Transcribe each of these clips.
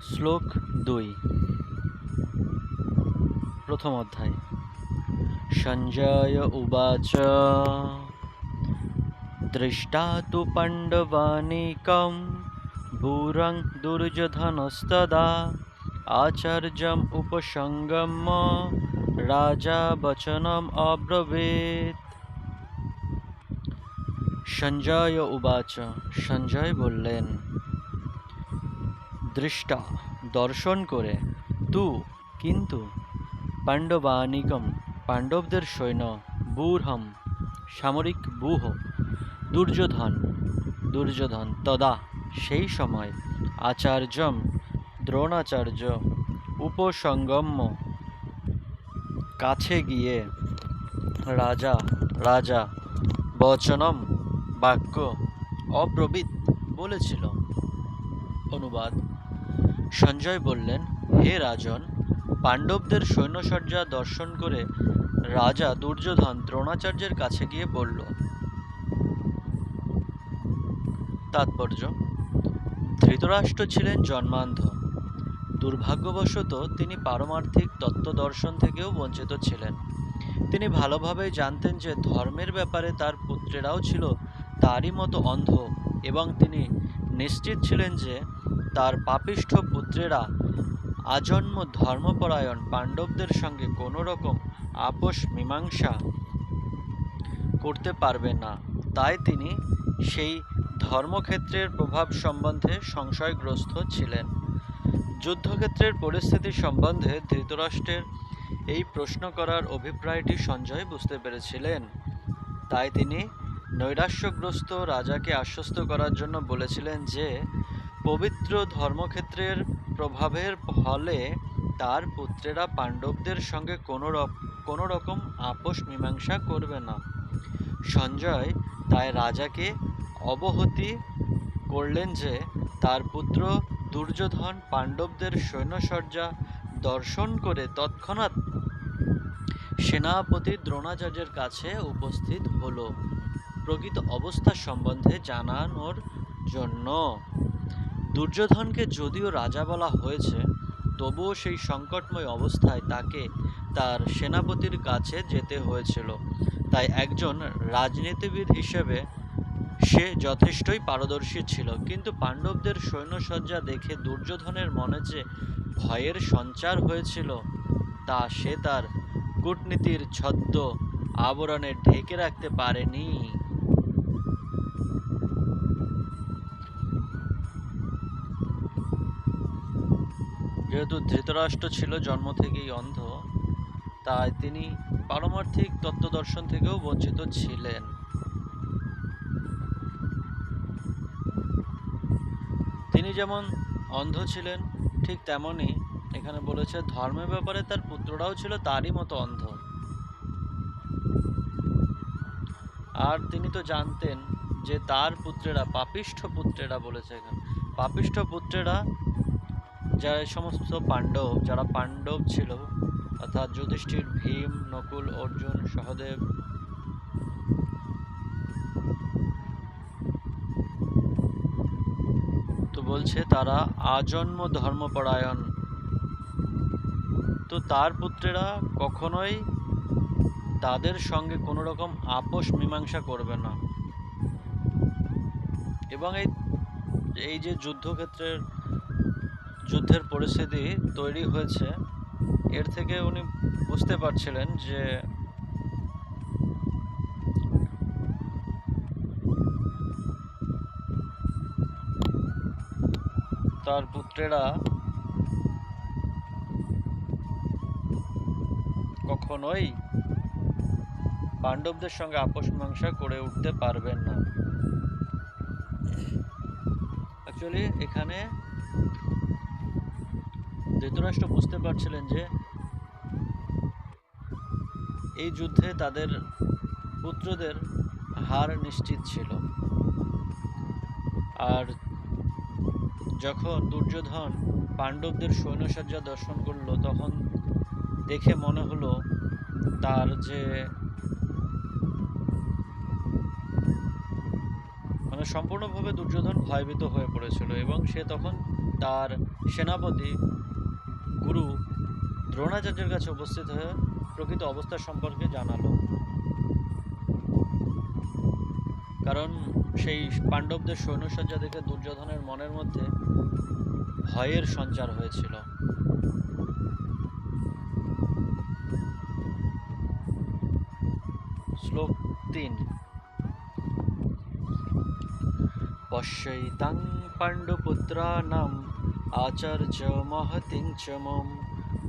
শ্লোক ২ প্রথম অধ্যায়। সঞ্জয় উবাচ দৃষ্টা তু পাণ্ডবানীকম ভূরং দুর্যোধনস্তদা আচার্যম উপসঙ্গম্য রাজা বচনম অব্রবীত। সঞ্জয় উবাচ, সঞ্জয় বললেন, দৃষ্টা দর্শন করে, তু কিন্তু, পাণ্ডবানিকম পাণ্ডবদের সৈন্য, ব্যূঢ়ম সামরিক ব্যূহ, দুর্যোধন তদা সেই সময়, আচার্যম দ্রোণাচার্য, উপসঙ্গম্য কাছে গিয়ে, রাজা বচনম বাক্য, অব্রবীত বলেছিল। অনুবাদ। সঞ্জয় বললেন, হে রাজন, পাণ্ডবদের সৈন্যসজ্জা দর্শন করে রাজা দুর্যোধন দ্রোণাচার্যের কাছে গিয়ে বলল। তাৎপর্য: ধৃতরাষ্ট্র ছিলেন জন্মান্ধ। দুর্ভাগ্যবশত তিনি পারমার্থিক তত্ত্বদর্শন থেকেও বঞ্চিত ছিলেন। তিনি ভালোভাবেই জানতেন যে ধর্মের ব্যাপারে তার পুত্রেরাও ছিল তারই মতো অন্ধ, এবং তিনি নিশ্চিত ছিলেন যে তার পাপিষ্ঠ পুত্রেরা আজন্ম ধর্মপরায়ণ পাণ্ডবদের সঙ্গে কোনো রকম আপোষ মীমাংসা করতে পারবে না। তাই তিনি সেই ধর্মক্ষেত্রের প্রভাব সম্বন্ধে সংশয়গ্রস্ত ছিলেন। যুদ্ধক্ষেত্রের পরিস্থিতি সম্বন্ধে ধৃতরাষ্ট্রের এই প্রশ্ন করার অভিপ্রায়টি সঞ্জয় বুঝতে পেরেছিলেন। তাই তিনি নৈরাশ্যগ্রস্ত রাজাকে আশ্বস্ত করার জন্য বলেছিলেন যে পবিত্র ধর্মক্ষেত্রের প্রভাবের ফলে তার পুত্রেরা পাণ্ডবদের সঙ্গে কোনো রকম আপোষ মীমাংসা করবে না। সঞ্জয় তাই রাজাকে অবহিত করলেন যে তার পুত্র দুর্যোধন পাণ্ডবদের সৈন্যসজ্জা দর্শন করে তৎক্ষণাৎ সেনাপতি দ্রোণাচার্যের কাছে উপস্থিত হল প্রকৃত অবস্থা সম্বন্ধে জানানোর জন্য। দুর্যোধনকে যদিও রাজা বলা হয়েছে, তবুও সেই সংকটময় অবস্থায় তাকে তার সেনাপতির কাছে যেতে হয়েছিল। তাই একজন রাজনীতিবিদ হিসেবে সে যথেষ্টই পারদর্শী ছিল। কিন্তু পাণ্ডবদের সৈন্যসজ্জা দেখে দুর্যোধনের মনে যে ভয়ের সঞ্চার হয়েছিল, তা সে তার কূটনীতির ছদ্ম আবরণে ঢেকে রাখতে পারেনি। যেহেতু ধৃতরাষ্ট্র ছিল জন্ম থেকেই অন্ধ, তাই তিনি পারমার্থিক তত্ত্বদর্শন থেকেও বঞ্চিত ছিলেন। তিনি যেমন অন্ধ ছিলেন, ঠিক তেমনই এখানে বলেছে ধর্মের ব্যাপারে তার পুত্ররাও ছিল তারই মতো অন্ধ। আর তিনি তো জানতেন যে তার পুত্রেরা পাপিষ্ঠ পুত্রেরা, বলেছে এখানে পাপিষ্ঠ পুত্রেরা, যারা সমস্ত যারা পাণ্ডব ছিল, অর্থাৎ যুধিষ্ঠির, ভীম, নকুল, অর্জুন, সহদেব, তো বলছে তারা আজন্ম ধর্মপরায়ণ। তো তার পুত্রেরা কখনোই তাদের সঙ্গে কোনো রকম আপোষ মীমাংসা করবে না। এবং এই যে যুদ্ধের পরিস্থিতি তৈরি হয়েছে, এর থেকে উনি বুঝতে পারছিলেন যে তার পুত্রেরা কখনোই পাণ্ডবদের সঙ্গে আপোষ মীমাংসা করে উঠতে পারবেন না। অ্যাকচুয়ালি এখানে ধৃতরাষ্ট্র বুঝতে পারছিলেন যে এই যুদ্ধে তাদের পুত্রদের হার নিশ্চিত ছিল। আর যখন দুর্যোধন পাণ্ডবদের সৈন্যসজ্জা দর্শন করলো, তখন দেখে মনে হলো তার যে সম্পূর্ণভাবে দুর্যোধন ভয়ভীত হয়ে পড়েছিল, এবং সে তখন তার সেনাপতি গুরু দ্রোণাচার্যের কাছে উপস্থিত হয়ে প্রকৃত অবস্থা সম্পর্কে জানালো। কারণ সেই পাণ্ডবদের সৈন্যসজ্জা দেখে দুর্যোধনের মনের মধ্যে ভয়ের সঞ্চার হয়েছিল। শ্লোক ৩। পশ্যৈতাং পাণ্ডুপুত্রাণাম আচার্য মহতিং চ মম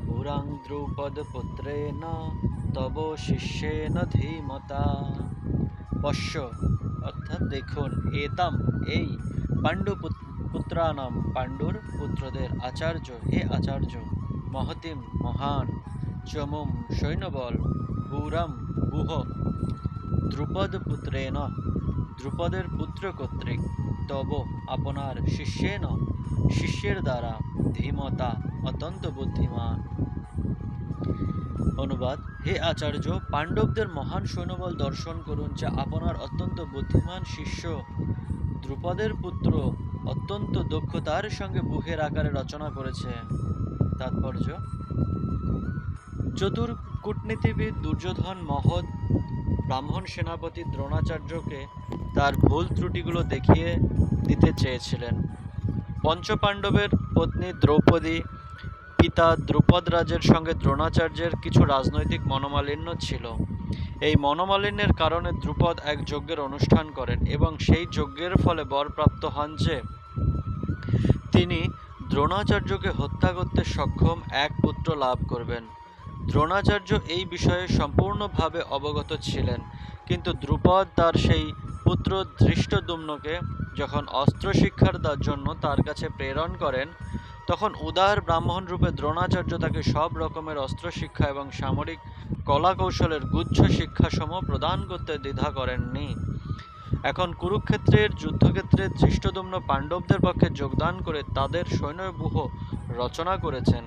পুরাং দ্রৌপদপুত্রেণ তব শিষ্যেন ধীমতা। পশ্য অর্থাৎ দেখুন, এতাম এই, পাণ্ডুপুত্রাণাম পাণ্ডুর পুত্রদের, আচার্য হে আচার্য, মহতিম মহান, চমম সৈন্যবল, পুরাম গুহ, দ্রুপদ পুত্রেণ দ্রুপদের পুত্র কর্তৃক, তব আপনার, শিষ্যেন শিষ্যের দ্বারা, ধীমতা অত্যন্ত বুদ্ধিমান। অনুবাদ: হে আচার্য, পাণ্ডবদের মহান সৈন্যবল দর্শন করুন, যা আপনার অত্যন্ত বুদ্ধিমান শিষ্য দ্রুপদের পুত্র অত্যন্ত দক্ষতার সঙ্গে বুহের আকারে রচনা করেছে। তাৎপর্য: চতুর কূটনীতিবিদ দুর্যোধন মহৎ ব্রাহ্মণ সেনাপতি দ্রোণাচার্যকে তার ভুল ত্রুটিগুলো দেখিয়ে দিতে চেয়েছিলেন। পঞ্চপাণ্ডবের পত্নী দ্রৌপদী পিতা দ্রুপদরাজের সঙ্গে দ্রোণাচার্যের কিছু রাজনৈতিক মনোমালিন্য ছিল। এই মনোমালিন্যের কারণে দ্রুপদ এক যজ্ঞের অনুষ্ঠান করেন এবং সেই যজ্ঞের ফলে বরপ্রাপ্ত হন যে তিনি দ্রোণাচার্যকে হত্যা করতে সক্ষম এক পুত্র লাভ করবেন। দ্রোণাচার্য এই বিষয়ে সম্পূর্ণভাবে অবগত ছিলেন, কিন্তু দ্রুপদ তার সেই পুত্র ধৃষ্টদ্যুম্নকে যখন অস্ত্র শিক্ষার জন্য তার কাছে প্রেরণ করেন, তখন উদার ব্রাহ্মণ রূপে দ্রোণাচার্য তাকে সব রকমের অস্ত্র শিক্ষা এবং সামরিক কলা কৌশলের গুচ্ছ শিক্ষাসমূহ প্রদান করতে দ্বিধা করেননি। এখন কুরুক্ষেত্রের যুদ্ধক্ষেত্রে ধৃষ্টদ্যুম্ন পাণ্ডবদের পক্ষে যোগদান করে তাদের সৈন্যব্যূহ রচনা করেছেন,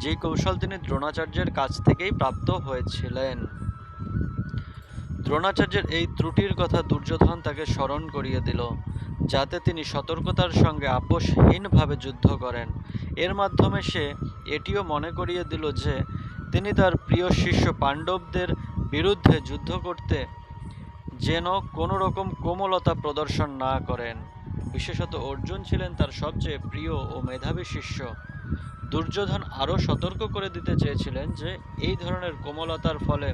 যে কৌশল তিনি দ্রোণাচার্যের কাছ থেকেই প্রাপ্ত হয়েছিলেন। দ্রোণাচার্যের এই ত্রুটির কথা দুর্যোধন তাকে স্মরণ করিয়ে দিল, যাতে তিনি সতর্কতার সঙ্গে আপোষহীনভাবে যুদ্ধ করেন। এর মাধ্যমে সে এটিও মনে করিয়ে দিল যে তিনি তার প্রিয় শিষ্য পাণ্ডবদের বিরুদ্ধে যুদ্ধ করতে যেন কোনো রকম কোমলতা প্রদর্শন না করেন। বিশেষত অর্জুন ছিলেন তার সবচেয়ে প্রিয় ও মেধাবী শিষ্য। দুর্যোধন আরও সতর্ক করে দিতে চেয়েছিলেন যে এই ধরনের কোমলতার ফলে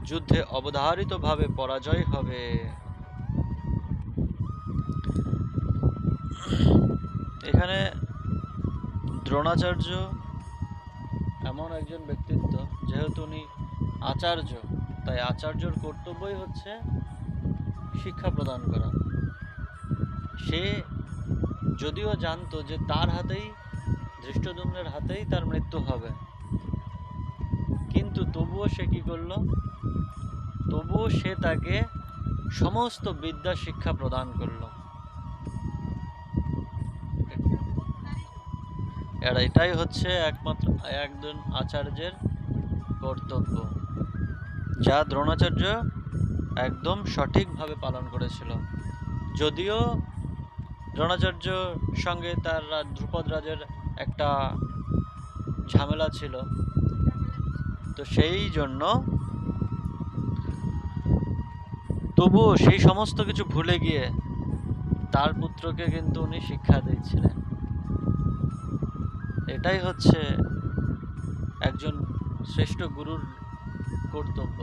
যুদ্ধে অবধারিতভাবে পরাজয় হবে। এখানে দ্রোণাচার্য এমন একজন ব্যক্তিত্ব, যেহেতু উনি আচার্য, তাই আচার্যর কর্তব্যই হচ্ছে শিক্ষা প্রদান করা। সে যদিও জানতো যে তার হাতেই, ধৃষ্টদ্যুম্নের হাতেই তার মৃত্যু হবে, কিন্তু তবুও সে কি করলো? তবুও সে তাকে সমস্ত বিদ্যা শিক্ষা প্রদান করলো। এটাই হচ্ছে একমাত্র একজন আচার্যের কর্তব্য, যা দ্রোণাচার্য একদম সঠিকভাবে পালন করেছিল। যদিও দ্রোণাচার্য সঙ্গে তার দ্রুপদ রাজের একটা ঝামেলা ছিল, তো সেই জন্য তবুও সেই সমস্ত কিছু ভুলে গিয়ে তার পুত্রকে কিন্তু উনি শিক্ষা দিয়েছিলেন। এটাই হচ্ছে একজন শ্রেষ্ঠ গুরুর কর্তব্য।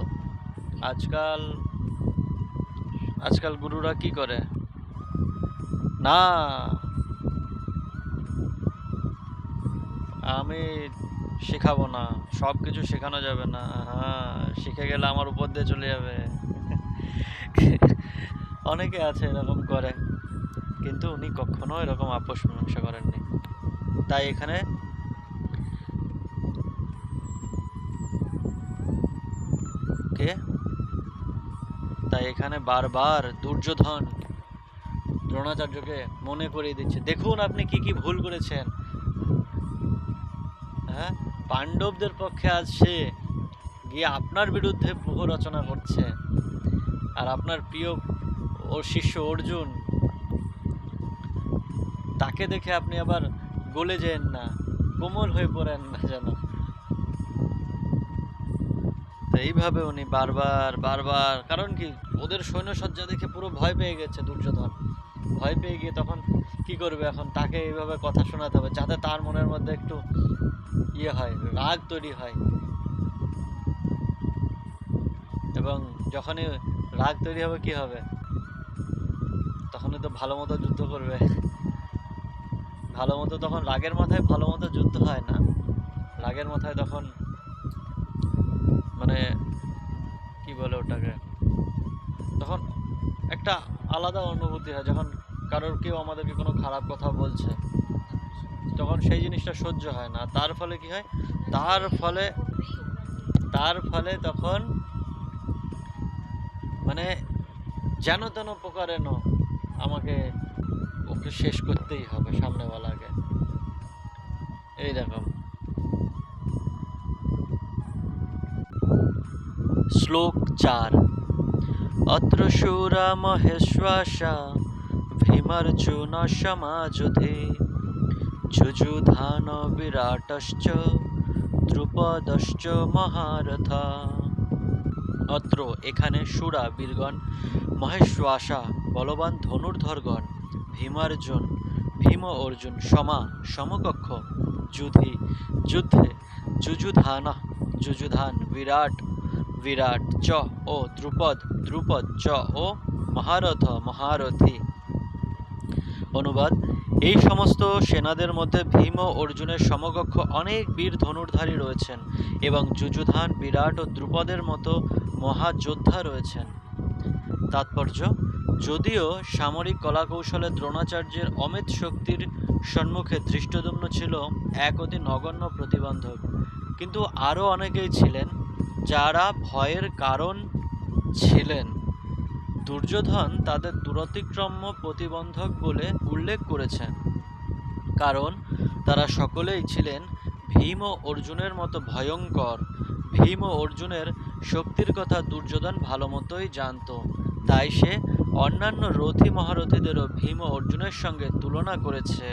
আজকাল গুরুরা কি করে? না, আমি শেখাবো না, সব কিছু শেখানো যাবে না, হ্যাঁ শিখে গেলে আমার উপর দিয়ে চলে যাবে। অনেকে আছে এরকম করে, কিন্তু উনি কখনো এরকম আপোষ মীমাংসা করেননি। তাই এখানে বারবার দুর্যোধন দ্রোণাচার্যকে মনে করিয়ে দিচ্ছে, দেখুন আপনি কি কি ভুল করেছেন। হ্যাঁ, পাণ্ডবদের পক্ষে আজ সে গিয়ে আপনার বিরুদ্ধে ব্যূহ রচনা করছে, আর আপনার প্রিয় ওর শিষ্য অর্জুন, তাকে দেখে আপনি আবার গলে যেন না, কোমল হয়ে পড়েন না যেন। তো এইভাবে উনি বারবার বারবার, কারণ কি ওদের সৈন্যসজ্জা দেখে পুরো ভয় পেয়ে গেছে দুর্যোধন। ভয় পেয়ে গিয়ে তখন কি করবে, এখন তাকে এইভাবে কথা শোনাতে হবে যাতে তার মনের মধ্যে একটু ইয়ে হয়, রাগ তৈরি হয়। এবং যখনই রাগ তৈরি হবে কি হবে, তখনই তো ভালো মতো যুদ্ধ করবে। ভালো মতো তখন রাগের মাথায় ভালো মতো যুদ্ধ হয় না, রাগের মাথায় তখন মানে কি বলে ওটাকে, তখন একটা আলাদা অনুভূতি হয়। যখন কারোর কেউ আমাদেরকে কোনো খারাপ কথা বলছে, তখন সেই জিনিসটা সহ্য হয় না। তার ফলে কি হয়, তার ফলে তার ফলে তখন মানে যেন তেন প্রকারেণ আমাকে ওকে শেষ করতেই হবে সামনেওয়ালাকে, এইরকম। শ্লোক 4। অত্র শূরা মহেশ্বাসা ভীমার্জুন সমাযুধে যুযুধান বিরাটশ্চ দ্রুপদশ্চ মহারথা। অত্র এখানে শূরা বীরগণ, মহেশ্বাসা বলবান ধনুর্ধরগণ, ভীমার্জুন ভীম ও অর্জুন, সমকক্ষ, যুধি যুদ্ধে, যুযুধান যুযুধান, বিরাট চ ও দ্রুপদ চ ও মহারথ মহারথী। অনুবাদ: এই সমস্ত সেনাদের মধ্যে ভীম ও অর্জুনের সমকক্ষ অনেক বীর ধনুর্ধারী রয়েছেন এবং যুযুধান, বিরাট ও দ্রুপদের মতো মহাযোদ্ধা রয়েছেন। তাৎপর্য: যদিও সামরিক কলাকৌশলে দ্রোণাচার্যের অমিত শক্তির সম্মুখে ধৃষ্টদ্যুম্ন ছিল এক অতি নগণ্য প্রতিবন্ধক, কিন্তু আরও অনেকেই ছিলেন যারা ভয়ের কারণ ছিলেন। দুর্যোধন তাদের দূরতিক্রম্য প্রতিবন্ধক বলে উল্লেখ করেছেন, কারণ তারা সকলেই ছিলেন ভীম ও অর্জুনের মতো ভয়ঙ্কর। ভীম ও অর্জুনের শক্তির কথা দুর্যোধন ভালো মতোই জানত, তাই সে অন্যান্য রথী মহারথীদেরও ভীম ও অর্জুনের সঙ্গে তুলনা করেছে।